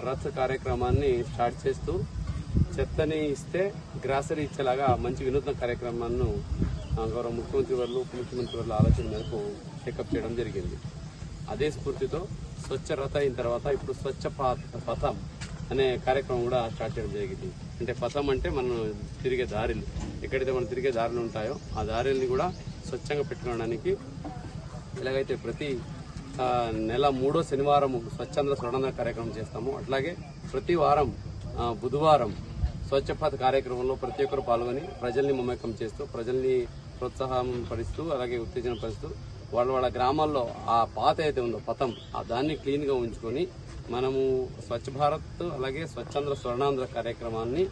రథ కార్యక్రమాన్ని స్టార్ట్ చేస్తూ చెత్తని ఇస్తే గ్రాసరీ ఇచ్చేలాగా మంచి వినూత్న కార్యక్రమాన్ని గౌరవ ముఖ్యమంత్రి వారు ఉప ముఖ్యమంత్రి వారి ఆలోచన మేరకు టేకప్ చేయడం జరిగింది. అదే స్ఫూర్తితో స్వచ్ఛ రథ అయిన తర్వాత ఇప్పుడు స్వచ్ఛ పథం అనే కార్యక్రమం కూడా స్టార్ట్ చేయడం జరిగింది. అంటే పథం అంటే మనం తిరిగే దారిలు, ఎక్కడైతే మనం తిరిగే దారులు ఉంటాయో ఆ దారుల్ని కూడా స్వచ్ఛంగా పెట్టుకోవడానికి ఎలాగైతే ప్రతి నెల 3వ శనివారం స్వచ్ఛంద స్వర్ణాంధ్ర కార్యక్రమం చేస్తాము, అట్లాగే ప్రతి వారం బుధవారం స్వచ్ఛ పథ కార్యక్రమంలో ప్రతి ఒక్కరు పాల్గొని ప్రజల్ని మమేకం చేస్తూ ప్రజల్ని ప్రోత్సాహం పరుస్తూ అలాగే ఉత్తేజన పరుస్తూ వాళ్ళ గ్రామాల్లో ఆ పాత అయితే ఉందో పథం దాన్ని క్లీన్గా ఉంచుకొని మనము స్వచ్ఛ భారత్ అలాగే స్వచ్ఛంద స్వర్ణాంధ్ర కార్యక్రమాన్ని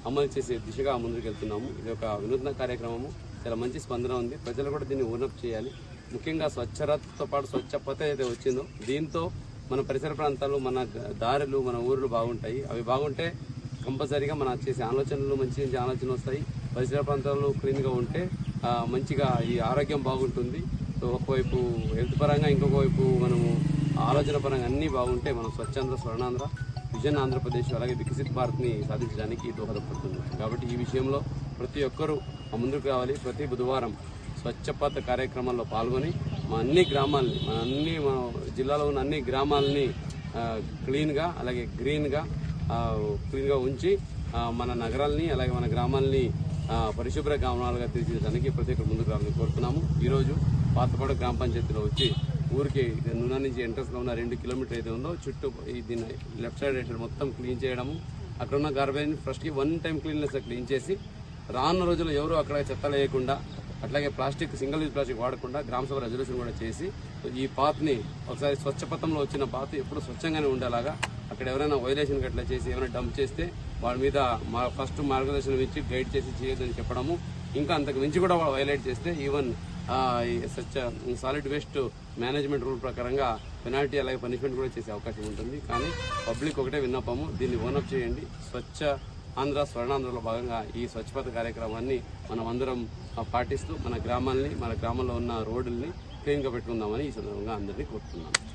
అమలు చేసే దిశగా ముందుకు వెళ్తున్నాము. ఇది ఒక వినూత్న కార్యక్రమము, చాలా మంచి స్పందన ఉంది. ప్రజలు కూడా దీన్ని ఓనప్ చేయాలి. ముఖ్యంగా స్వచ్ఛ రథ్తో పాటు స్వచ్ఛ పథ ఏదైతే వచ్చిందో దీంతో మన పరిసర ప్రాంతాలు, మన దారులు, మన ఊర్లు బాగుంటాయి. అవి బాగుంటే కంపల్సరీగా మన చేసే ఆలోచనలు మంచి మంచి ఆలోచనలు వస్తాయి. పరిసర ప్రాంతాలు క్లీన్గా ఉంటే మంచిగా ఈ ఆరోగ్యం బాగుంటుంది. సో ఒకవైపు హెల్త్ పరంగా, ఇంకొక వైపు మనము ఆలోచన పరంగా అన్నీ బాగుంటే మనం స్వచ్ఛంద స్వర్ణాంధ్ర, విజన్ ఆంధ్రప్రదేశ్ అలాగే వికసిత్ భారత్ని సాధించడానికి దోహదపడుతుంది. కాబట్టి ఈ విషయంలో ప్రతి ఒక్కరూ ముందుకు రావాలి. ప్రతి బుధవారం స్వచ్ఛ పథ కార్యక్రమాల్లో పాల్గొని మన జిల్లాలో ఉన్న అన్ని గ్రామాలని క్లీన్గా అలాగే గ్రీన్గా ఉంచి మన నగరాలని అలాగే మన గ్రామాలని పరిశుభ్ర గ్రామాలుగా తీర్చిదిద్దడానికి ప్రతి ఒక్కరు ముందుకు రావాలని కోరుతున్నాము. ఈరోజు పాతపాడు గ్రామ పంచాయతీలో వచ్చి ఊరికి నూనె నుంచి ఎంట్రన్స్లో ఉన్న 2 కిలోమీటర్ ఏదో ఉందో చుట్టూ దీన్ని లెఫ్ట్ సైడ్ మొత్తం క్లీన్ చేయడము, అక్కడ ఉన్న గార్బేజ్ ఫస్ట్కి 1 టైం క్లీన్నెస్ క్లీన్ చేసి రానున్న రోజుల్లో ఎవరు అక్కడ చెత్త లేకుండా అట్లాగే సింగిల్ యూజ్ ప్లాస్టిక్ వాడకుండా గ్రామసభ రెజల్యూషన్ కూడా చేసి ఈ పాత్ని ఒకసారి స్వచ్ఛ పథంలో వచ్చిన పాత్ ఎప్పుడు స్వచ్ఛంగానే ఉండేలాగా అక్కడ ఎవరైనా వైలేషన్ అట్లా చేసి ఏమైనా డంప్ చేస్తే వాళ్ళ మీద ఫస్ట్ మార్గదర్శనం ఇచ్చి గైడ్ చేసి చేయొద్దని చెప్పడము, ఇంకా అంతకు మించి కూడా వైలేట్ చేస్తే even solid waste management rule ప్రకారంగా పెనాల్టీ అలాగే పనిష్మెంట్ కూడా చేసే అవకాశం ఉంటుంది. కానీ పబ్లిక్ ఒకటే విన్నపము, దీన్ని ఓనప్ చేయండి. స్వచ్ఛ ఆంధ్ర స్వర్ణాంధ్రలో భాగంగా ఈ స్వచ్ఛ పథ కార్యక్రమాన్ని మనం అందరం పాటిస్తూ మన గ్రామాల్లో ఉన్న రోడ్లని క్లీన్గా పెట్టుకుందామని ఈ సందర్భంగా అందరినీ కోరుతున్నాను.